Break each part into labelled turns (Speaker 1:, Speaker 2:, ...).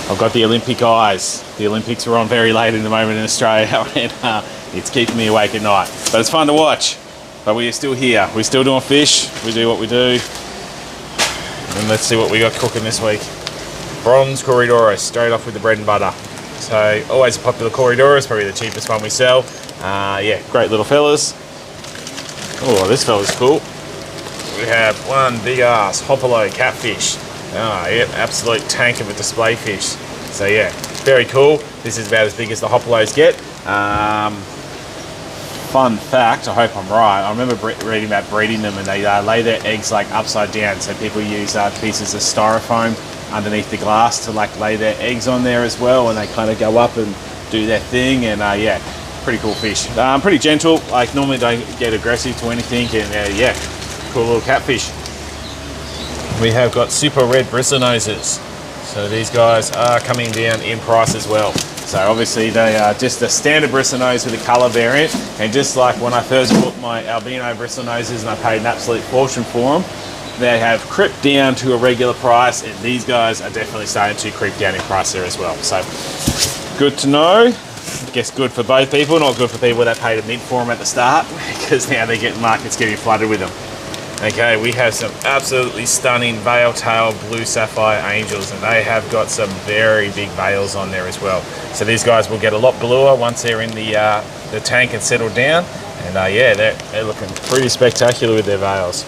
Speaker 1: I've got the Olympic eyes. The Olympics are on very late in the moment in Australia, and it's keeping me awake at night. But it's fun to watch. But we are still here. We're still doing fish. We do what we do. And let's see what we got cooking this week. Bronze corridoras, straight off with the bread and butter. So always a popular corridor. It's probably the cheapest one we sell. Yeah, great little fellas. Oh, this fella's cool. We have one big ass hopolo catfish. Oh, yeah, absolute tank of a display fish. So yeah, very cool. This is about as big as the hopolos get. Fun fact, I hope I'm right, I remember reading about breeding them, and they lay their eggs like upside down, so people use pieces of styrofoam underneath the glass to like lay their eggs on there as well, and they kind of go up and do their thing. And yeah, pretty cool fish. Pretty gentle, like normally don't get aggressive to anything, and yeah, cool little catfish. We have got super red bristlenoses. So these guys are coming down in price as well. So obviously they are just a standard bristlenose with a colour variant, and just like when I first bought my albino bristlenoses and I paid an absolute fortune for them, they have crept down to a regular price, and these guys are definitely starting to creep down in price there as well. So good to know. I guess good for both people, not good for people that paid a mint for them at the start, because now they get markets getting flooded with them. Okay, we have some absolutely stunning veil tail blue sapphire angels, and they have got some very big veils on there as well. So these guys will get a lot bluer once they're in the tank and settled down. And yeah, they're looking pretty spectacular with their veils.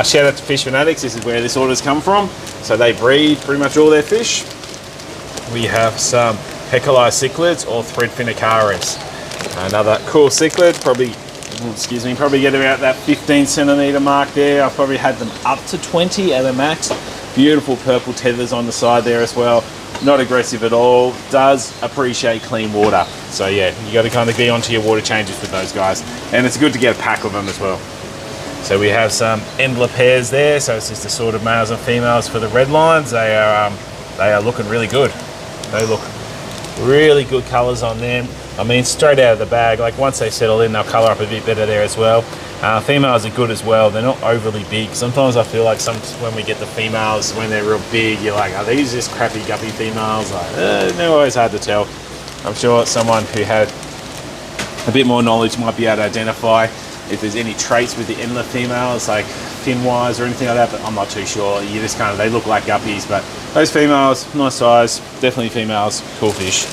Speaker 1: Shout out to Fish Fanatics, this is where this order's come from. So they breed pretty much all their fish. We have some Pecoli cichlids or threadfin acaris. Another cool cichlid, probably get about that 15 centimetre mark there. I've probably had them up to 20 at a max. Beautiful purple tethers on the side there as well. Not aggressive at all. Does appreciate clean water. So yeah, you got to kind of be onto your water changes with those guys. And it's good to get a pack of them as well. So we have some Endler pairs there. So it's just a sort of males and females for the red lines. They are looking really good. They look really good colours on them. I mean, straight out of the bag, like once they settle in, they'll colour up a bit better there as well. Females are good as well. They're not overly big. Sometimes I feel like when we get the females, when they're real big, you're like, are these just crappy guppy females? Like, they're always hard to tell. I'm sure someone who had a bit more knowledge might be able to identify if there's any traits with the Endler females, like fin-wise or anything like that, but I'm not too sure. You just kind of, they look like guppies, but those females, nice size, definitely females, cool fish.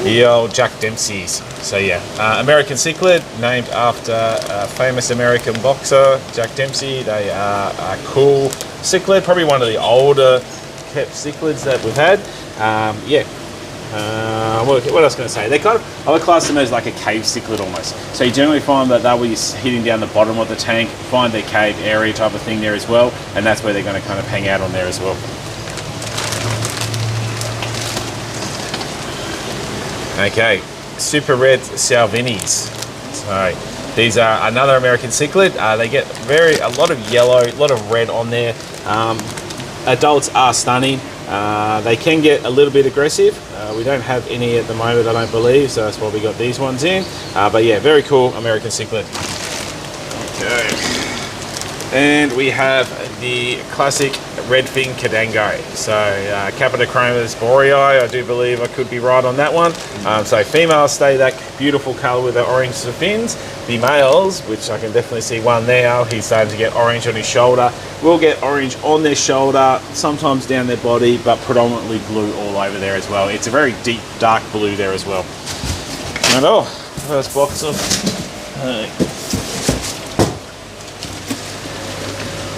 Speaker 1: The old Jack Dempsey's. So yeah, American cichlid, named after a famous American boxer, Jack Dempsey. They are a cool cichlid, probably one of the older kept cichlids that we've had. Yeah. What else can I say? They kind of, I would class them as like a cave cichlid almost. So you generally find that they'll be hitting down the bottom of the tank, find their cave area type of thing there as well, and that's where they're going to kind of hang out on there as well. Okay, super red Salvinis. So these are another American cichlid. They get a lot of yellow, a lot of red on there. Adults are stunning. They can get a little bit aggressive. We don't have any at the moment, I don't believe, so that's why we got these ones in. But yeah, very cool American cichlid. Okay. And we have the classic redfin Cadango. So Capitochromis boreai, I do believe I could be right on that one. So females stay that beautiful colour with the orange fins. The males, which I can definitely see one there, he's starting to get orange on his shoulder. Will get orange on their shoulder, sometimes down their body, but predominantly blue all over there as well. It's a very deep, dark blue there as well. And oh, first box of...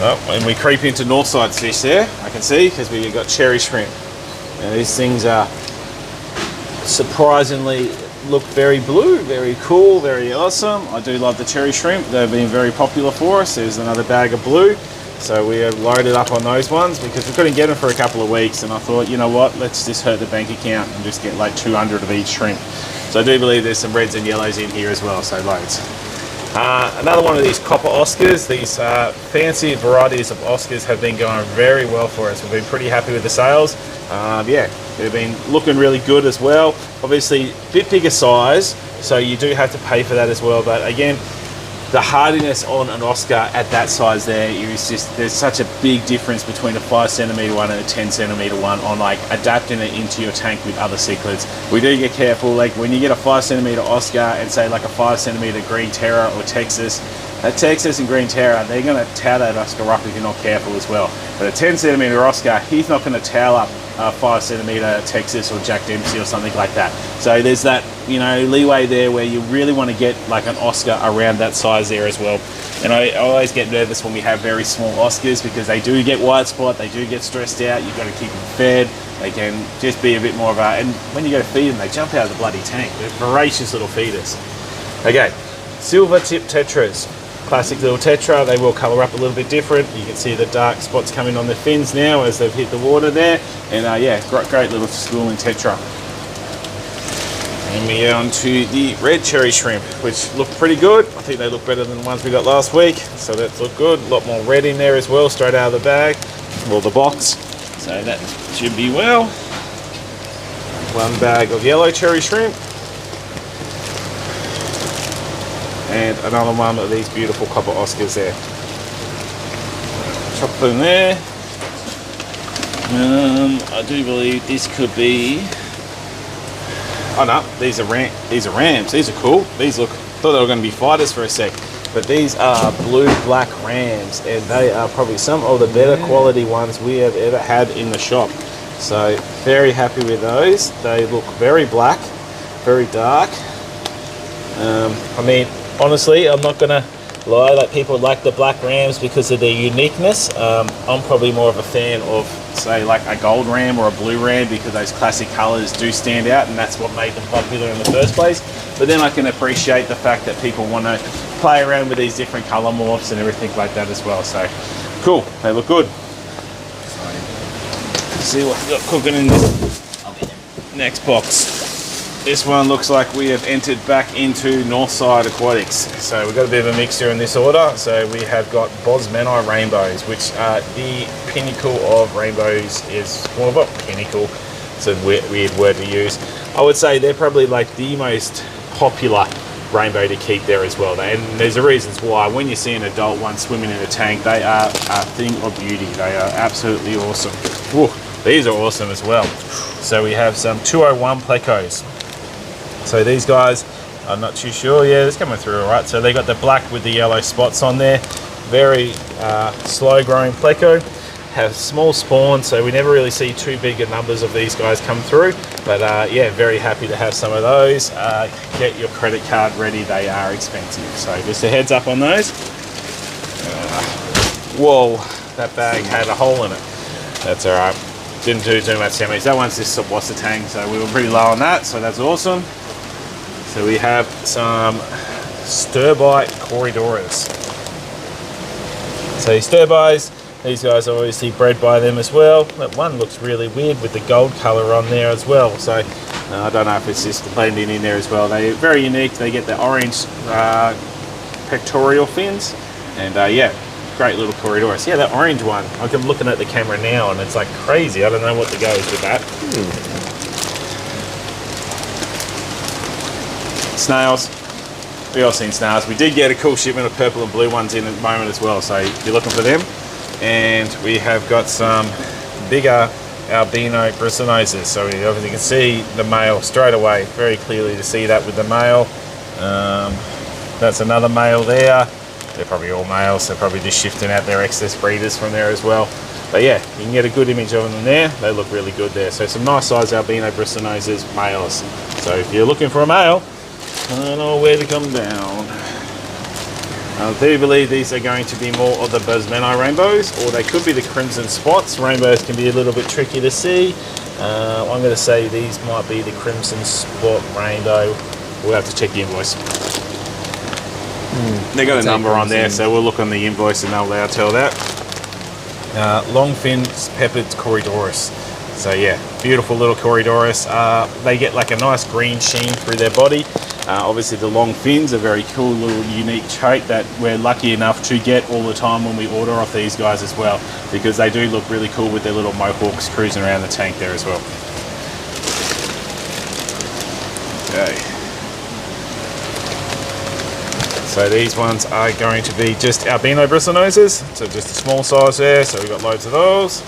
Speaker 1: Oh, and we creep into Northside fish there, I can see, because we've got cherry shrimp. Now these things are surprisingly look very blue, very cool, very awesome. I do love the cherry shrimp. They've been very popular for us. There's another bag of blue. So we have loaded up on those ones because we couldn't get them for a couple of weeks, and I thought, you know what, let's just hurt the bank account and just get like 200 of each shrimp. So I do believe there's some reds and yellows in here as well, so loads. Another one of these copper Oscars. These fancy varieties of Oscars have been going very well for us. We've been pretty happy with the sales. Yeah, they've been looking really good as well. Obviously, a bit bigger size, so you do have to pay for that as well. But again, the hardiness on an Oscar at that size there is just, there's such a big difference between a 5 centimeter one and a 10 centimeter one on like adapting it into your tank with other cichlids. We do get careful, like when you get a 5 centimeter Oscar and say like a 5 centimeter green terror or Texas, that Texas and green terror, they're going to towel that Oscar up if you're not careful as well. But a 10 centimeter Oscar, he's not going to towel up a 5 centimeter Texas or Jack Dempsey or something like that. So there's that, you know, leeway there where you really want to get like an Oscar around that size there as well. And I always get nervous when we have very small Oscars because they do get white spot, they do get stressed out, you've got to keep them fed, they can just be a bit more of a, and when you go to feed them, they jump out of the bloody tank. They're voracious little feeders. Okay, silver tip tetras. Classic little tetra, they will colour up a little bit different. You can see the dark spots coming on the fins now as they've hit the water there. And yeah, great little schooling tetra. And we go on to the red cherry shrimp, which look pretty good. I think they look better than the ones we got last week. So that's look good. A lot more red in there as well, straight out of the bag, or the box. So that should be well. One bag of yellow cherry shrimp. And another one of these beautiful copper Oscars there. Chop them there. I do believe this could be. Oh no, these are rams. These are cool. These look. Thought they were going to be fighters for a sec, but these are blue-black rams, and they are probably some of the better quality ones we have ever had in the shop. So very happy with those. They look very black, very dark. I mean, honestly, I'm not gonna lie, like people like the black rams because of their uniqueness. I'm probably more of a fan of, say, like a gold ram or a blue ram because those classic colors do stand out, and that's what made them popular in the first place. But then I can appreciate the fact that people want to play around with these different color morphs and everything like that as well. So cool, they look good. Let's see what we've got cooking in this next box. This one looks like we have entered back into Northside Aquatics. So we've got a bit of a mixture in this order. So we have got Bosmanni rainbows, which are the pinnacle of rainbows. Is more of a pinnacle. It's a weird word to use. I would say they're probably like the most popular rainbow to keep there as well. And there's a reasons why. When you see an adult one swimming in a tank, they are a thing of beauty. They are absolutely awesome. Whew, these are awesome as well. So we have some 201 plecos. So these guys, I'm not too sure. Yeah, it's coming through all right. So they got the black with the yellow spots on there. Very slow growing pleco. Have small spawn, so we never really see too big numbers of these guys come through. But yeah, very happy to have some of those. Get your credit card ready. They are expensive. So just a heads up on those. Whoa, that bag had a hole in it. That's all right. Didn't do too much damage. That one's just a wasser tank, so we were pretty low on that. So that's awesome. So we have some stir-bite Corydoras. So stir-buys, these guys are obviously bred by them as well. That one looks really weird with the gold colour on there as well. So I don't know if it's just blending in there as well. They're very unique. They get the orange pectoral fins. And yeah, great little Corydoras. Yeah, that orange one. I'm looking at the camera now and it's like crazy. I don't know what to go with that. Snails. We all seen snails. We did get a cool shipment of purple and blue ones in at the moment as well, so if you're looking for them. And we have got some bigger albino bristlenoses. So we obviously can see the male straight away, very clearly to see that with the male. That's another male there. They're probably all males, so probably just shifting out their excess breeders from there as well. But yeah, you can get a good image of them there. They look really good there. So some nice size albino bristlenoses males. So if you're looking for a male, I don't know where to come down. I do believe these are going to be more of the Bosmanni rainbows, or they could be the crimson spots. Rainbows can be a little bit tricky to see. I'm going to say these might be the crimson spot rainbow. We'll have to check the invoice. They got a number on there, so we'll look on the invoice and they'll tell that. Longfin peppered Corydoras. So yeah, beautiful little Corydoras. They get like a nice green sheen through their body. Obviously the long fins are very cool little unique trait that we're lucky enough to get all the time when we order off these guys as well, because they do look really cool with their little mohawks cruising around the tank there as well. Okay. So these ones are going to be just albino bristlenoses, so just a small size there, so we've got loads of those.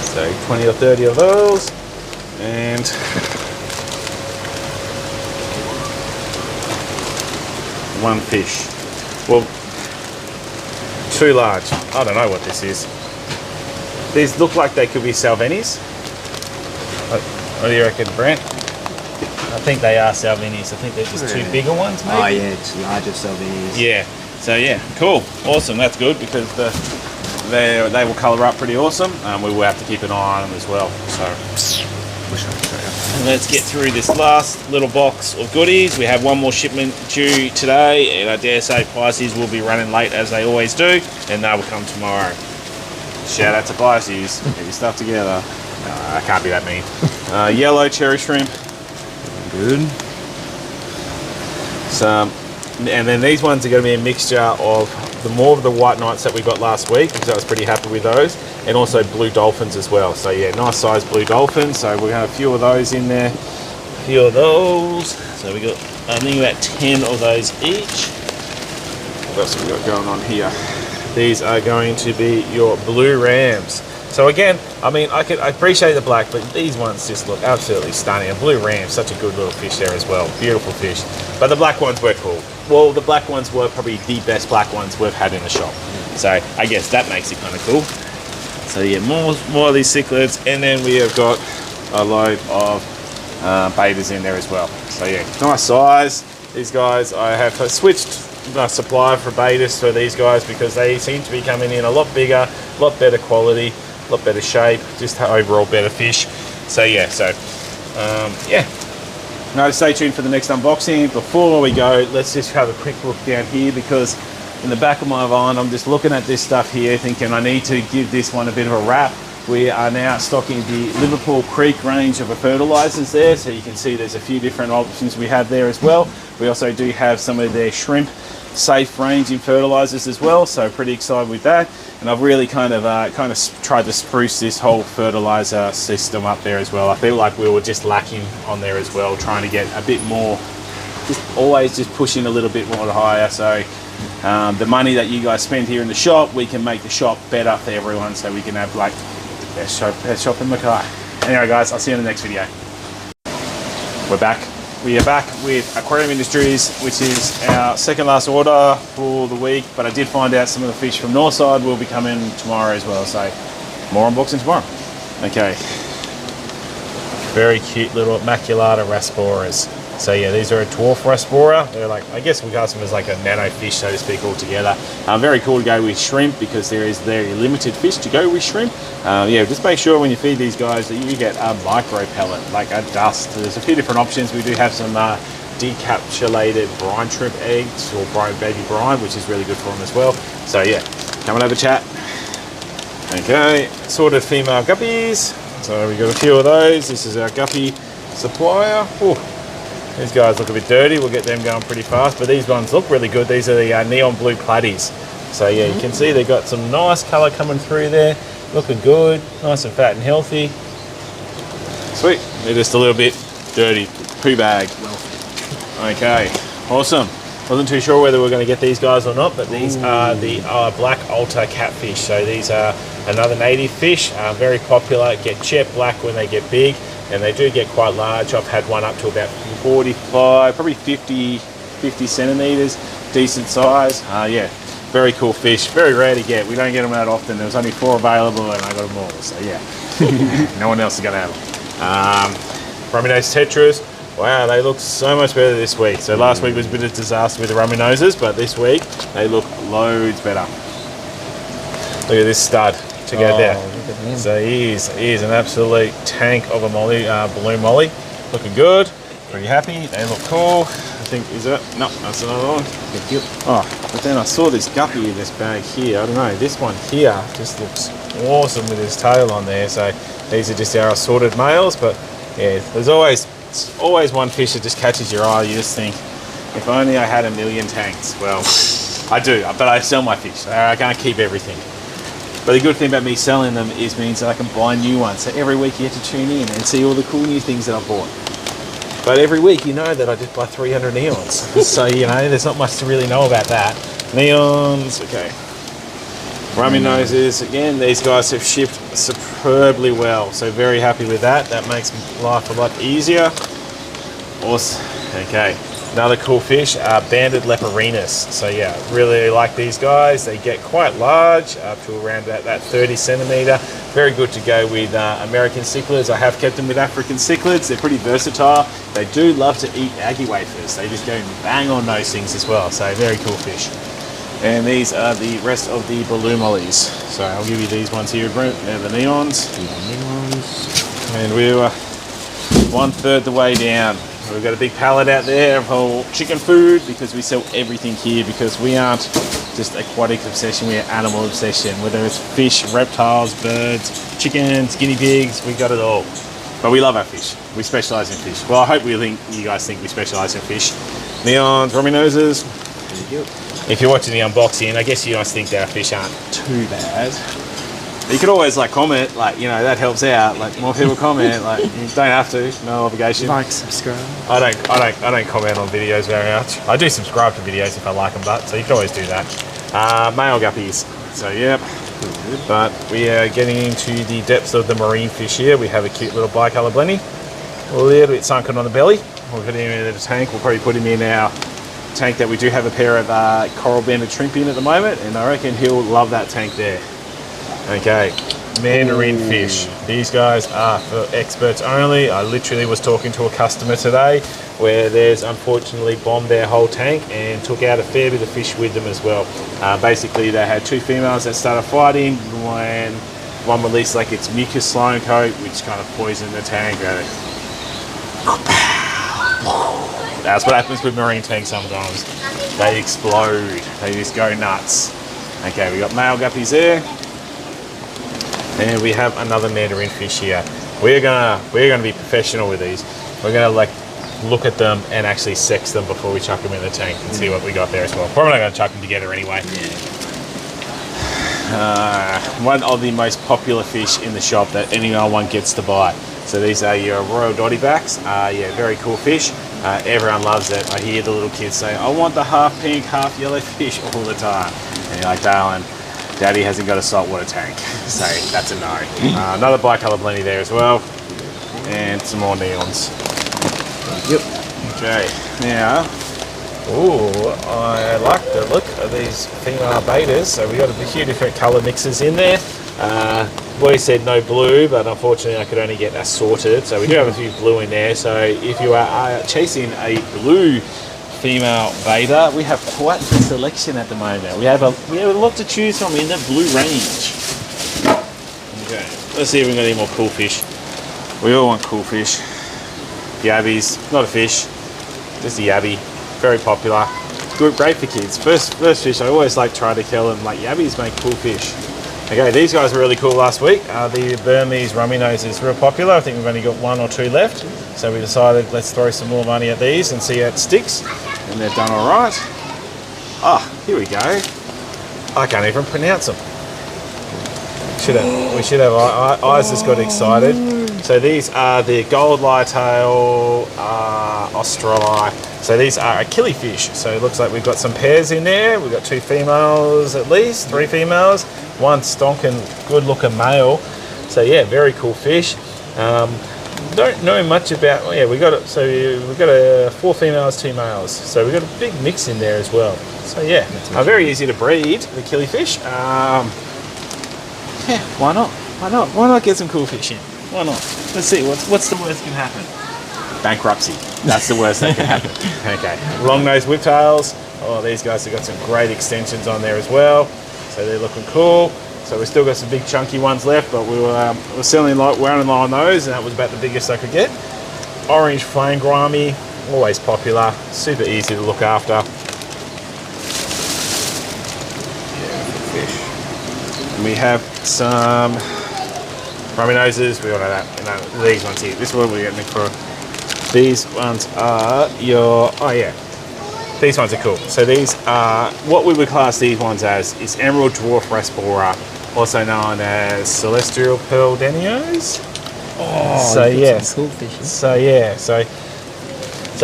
Speaker 1: So 20 or 30 of those, and one fish. Well, too large. I don't know what this is. These look like they could be Salvenis. What do you reckon, Brent? I think they are Salvenis. I think they're just two bigger ones, maybe.
Speaker 2: Oh yeah, it's larger Salvenis.
Speaker 1: Yeah. So yeah, cool, awesome. That's good because they will colour up pretty awesome. We will have to keep an eye on them as well. So let's get through this last little box of goodies. We have one more shipment due today, and I dare say Pisces will be running late as they always do, and they will come tomorrow. Shout out to Pisces. Get your stuff together. No, I can't be that mean. Yellow cherry shrimp. Good. Some, and then these ones are going to be a mixture of more of the white knights that we got last week, because I was pretty happy with those, and also blue dolphins as well. So yeah, nice size blue dolphins. So we're going to have a few of those in there. A few of those. So we got, I think, about 10 of those each. What else have we got going on here? These are going to be your blue rams. So again, I mean, I appreciate the black, but these ones just look absolutely stunning. A blue ram, such a good little fish there as well. Beautiful fish. But the black ones were cool. Well, the black ones were probably the best black ones we've had in the shop. So I guess that makes it kind of cool. So yeah, more of these cichlids, and then we have got a load of betas in there as well. So yeah, nice size. These guys, I have switched the supplier for betas for these guys because they seem to be coming in a lot bigger, a lot better quality, a lot better shape, just overall better fish. So yeah, yeah. Now stay tuned for the next unboxing. Before we go, let's just have a quick look down here, because in the back of my mind, I'm just looking at this stuff here thinking I need to give this one a bit of a wrap. We are now stocking the Liverpool Creek range of fertilizers there, so you can see there's a few different options we have there as well. We also do have some of their shrimp safe range in fertilizers as well, so pretty excited with that. And I've really kind of tried to spruce this whole fertilizer system up there as well. I feel like we were just lacking on there as well, trying to get a bit more, always just pushing a little bit more higher. So the money that you guys spend here in the shop, we can make the shop better for everyone, so we can have like the best shop in Mackay. Anyway guys, I'll see you in the next video. We're back. We are back with Aquarium Industries, which is our second last order for the week, but I did find out some of the fish from Northside will be coming tomorrow as well, so more unboxing tomorrow. Okay, very cute little maculata rasboras. So yeah, these are a dwarf rasbora. They're like, I guess we class them as like a nano fish, so to speak, altogether. Very cool to go with shrimp, because there is very limited fish to go with shrimp. Yeah, just make sure when you feed these guys that you get a micro pellet, like a dust. There's a few different options. We do have some decapsulated brine shrimp eggs, or baby brine, which is really good for them as well. So yeah, come and have a chat. Okay, sorted female guppies. So we got a few of those. This is our guppy supplier. Ooh. These guys look a bit dirty. We'll get them going pretty fast, but these ones look really good. These are the neon blue platies. So yeah, you can see they've got some nice colour coming through there. Looking good, nice and fat and healthy. Sweet. They're just a little bit dirty. Poo bag. Okay, awesome. Wasn't too sure whether we're going to get these guys or not, but these are the black altar catfish. So these are another native fish, very popular. Get jet black when they get big, and they do get quite large. I've had one up to about 45, probably 50 centimeters, decent size. Yeah, very cool fish. Very rare to get. We don't get them that often. There was only 4 available, and I got them all. So yeah, no one else is going to have them. Rummy-nosed tetras. Wow, they look so much better this week. So last week was a bit of a disaster with the rummy noses, but this week they look loads better. Look at this stud. Check out there. So he is an absolute tank of a molly, balloon molly. Looking good. Pretty happy. They look cool. I think, is it? No, that's another one. Oh, but then I saw this guppy in this bag here. I don't know. This one here just looks awesome with his tail on there. So these are just our assorted males, but yeah, there's always one fish that just catches your eye. You just think, if only I had 1,000,000 tanks. Well, I do, but I sell my fish. I can't keep everything. But the good thing about me selling them means that I can buy new ones. So every week you have to tune in and see all the cool new things that I've bought. But every week, you know that I just buy 300 neons. So, you know, there's not much to really know about that. Neons, okay. Rummy noses, again, these guys have shipped superbly well. So very happy with that. That makes life a lot easier. Awesome. Okay. Another cool fish, banded leporinas. So yeah, really like these guys. They get quite large, up to around that 30 centimetre. Very good to go with American cichlids. I have kept them with African cichlids. They're pretty versatile. They do love to eat Aggie wafers. They just go bang on those things as well. So very cool fish. And these are the rest of the balloon mollies. So I'll give you these ones here, Brent. They're the neons. And we're 1/3 the way down. We've got a big pallet out there of whole chicken food because we sell everything here because we aren't just aquatic obsession, we are animal obsession. Whether it's fish, reptiles, birds, chickens, guinea pigs, we got it all. But we love our fish. We specialise in fish. Well, I hope you guys think we specialise in fish. Neons, rummy noses.
Speaker 2: Thank you.
Speaker 1: If you're watching the unboxing, I guess you guys think that our fish aren't too bad. You could always like comment, like, you know, that helps out. Like more people comment, like you don't have to, no obligation.
Speaker 2: Like, subscribe.
Speaker 1: I don't comment on videos very much. I do subscribe to videos if I like them, but so you can always do that. Male guppies. So yep. But we are getting into the depths of the marine fish here. We have a cute little bicolour blenny, a little bit sunken on the belly. We'll put him in the tank. We'll probably put him in our tank that we do have a pair of coral banded shrimp in at the moment, and I reckon he'll love that tank there. Okay, mandarin fish. These guys are for experts only. I literally was talking to a customer today where there's unfortunately bombed their whole tank and took out a fair bit of fish with them as well. Basically, they had 2 females that started fighting when one released like its mucus slime coat, which kind of poisoned the tank. That's what happens with marine tanks sometimes. They explode. They just go nuts. Okay, we got male guppies there. And we have another mandarin fish here. We're gonna be professional with these. We're gonna like look at them and actually sex them before we chuck them in the tank and see what we got there as well. Probably not gonna chuck them together anyway. One of the most popular fish in the shop that anyone gets to buy. So these are your royal dotty backs. Yeah, very cool fish. Everyone loves it. I hear the little kids say, I want the half pink, half yellow fish all the time. And you're like, darling, Daddy hasn't got a saltwater tank. So that's a no. Another bicolour blenny there as well. And some more neons.
Speaker 2: Yep.
Speaker 1: Okay, now, ooh, I like the look of these female betas. So we got a few different colour mixes in there. Boy said no blue, but unfortunately I could only get assorted. So we do have a few blue in there. So if you are chasing a blue female beta, we have quite the selection at the moment. We have a lot to choose from in the blue range. Okay, let's see if we got any more cool fish. We all want cool fish. Yabbies, not a fish, just a yabby. Very popular. Good, great for kids. First fish, I always like try to tell them like yabbies make cool fish. Okay, these guys were really cool last week. The Burmese rummy nose is real popular. I think we've only got 1 or 2 left. So we decided let's throw some more money at these and see how it sticks. And they've done all right. Ah, here we go. I can't even pronounce them. We should have. Eyes just got excited. So these are the gold lytail australi. So these are a killifish. So it looks like we've got some pairs in there. We've got 2 females at least, 3 females, 1 stonking good looking male. So yeah, very cool fish. Don't know much about. Oh yeah, we got 4 females, 2 males. So we've got a big mix in there as well. So yeah, very easy to breed the killifish. Yeah, why not? Why not? Why not get some cool fish in? Why not? Let's see. What's the worst can happen? Bankruptcy. That's the worst that can happen. Okay. Long-nosed whiptails. Oh, these guys have got some great extensions on there as well. So they're looking cool. So we've still got some big chunky ones left, but we were selling like wearing low on those, and that was about the biggest I could get. Orange flame grimy, always popular, super easy to look after. Yeah, fish. And we have some rummy noses. We all know that. You know, these ones here. This is what we're getting for. These ones are your. Oh yeah. These ones are cool. So these are, what we would class these ones as is emerald dwarf rasbora, also known as celestial pearl denios.
Speaker 2: Oh,
Speaker 1: so yeah,
Speaker 2: cool fishes.
Speaker 1: So yeah, so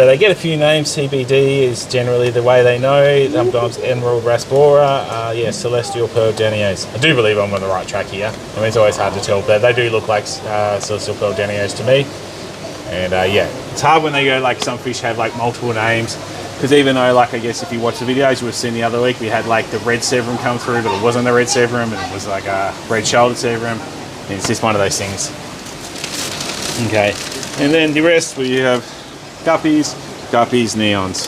Speaker 3: So they get a few names. CBD is generally the way they know. Sometimes Emerald Rasbora, yeah, Celestial Pearl Danios. I do believe I'm on the right track here. I mean, it's always hard to tell, but they do look like Celestial Pearl Danios to me. And yeah, it's hard when they go, like, some fish have like multiple names. Because even though, like, I guess if you watch the videos, you would have seen the other week, we had like the red severum come through, but it wasn't a red severum, and it was like a red shouldered severum. And it's just one of those things. Okay, and then the rest we have guppies, neons.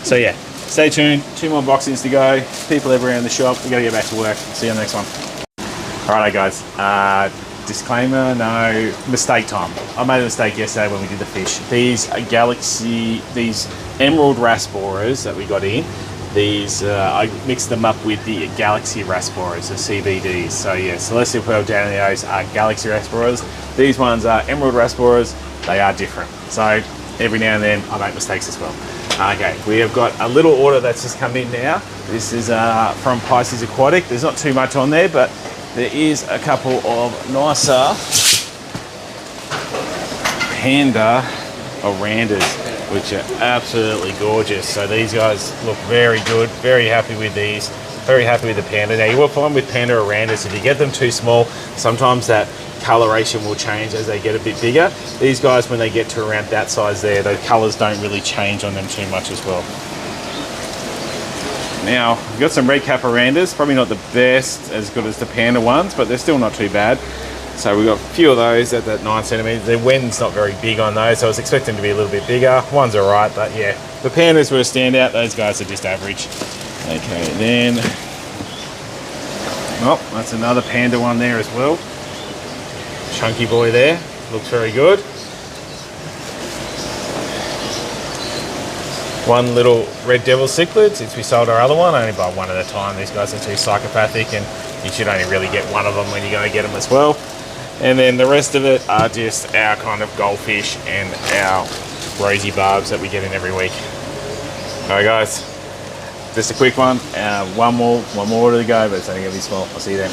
Speaker 3: So yeah, stay tuned. 2 more boxings to go. People everywhere in the shop. We gotta get back to work. See you on the next one. Alright guys, disclaimer, no mistake time. I made a mistake yesterday when we did the fish. These emerald rasboras that we got in, these I mixed them up with the galaxy rasboras, the CBDs. So yeah, Celestial Pearl Danios are galaxy rasboras. These ones are emerald rasboras. They are different. So every now and then I make mistakes as well. Okay, we have got a little order that's just come in now. This is from Pisces Aquatic. There's not too much on there, but there is a couple of nicer panda orandas, which are absolutely gorgeous. So these guys look very good, very happy with these, very happy with the panda. Now you will find with panda orandas, if you get them too small, sometimes that coloration will change as they get a bit bigger. These guys, when they get to around that size there, the colors don't really change on them too much as well. Now, we've got some red cap orandas, probably not the best as good as the panda ones, but they're still not too bad. So we've got a few of those at that 9 centimeters. The wind's not very big on those, so I was expecting to be a little bit bigger. One's all right, but yeah, the pandas were a standout. Those guys are just average. Okay, then, oh, that's another panda one there as well. Chunky boy there, looks very good. One little red devil cichlid, since we sold our other one. I only buy one at a time. These guys are too psychopathic, and you should only really get one of them when you go get them as well. And then the rest of it are just our kind of goldfish and our rosy barbs that we get in every week. All right, guys, just a quick one. One more to go, but it's only gonna be small. I'll see you then.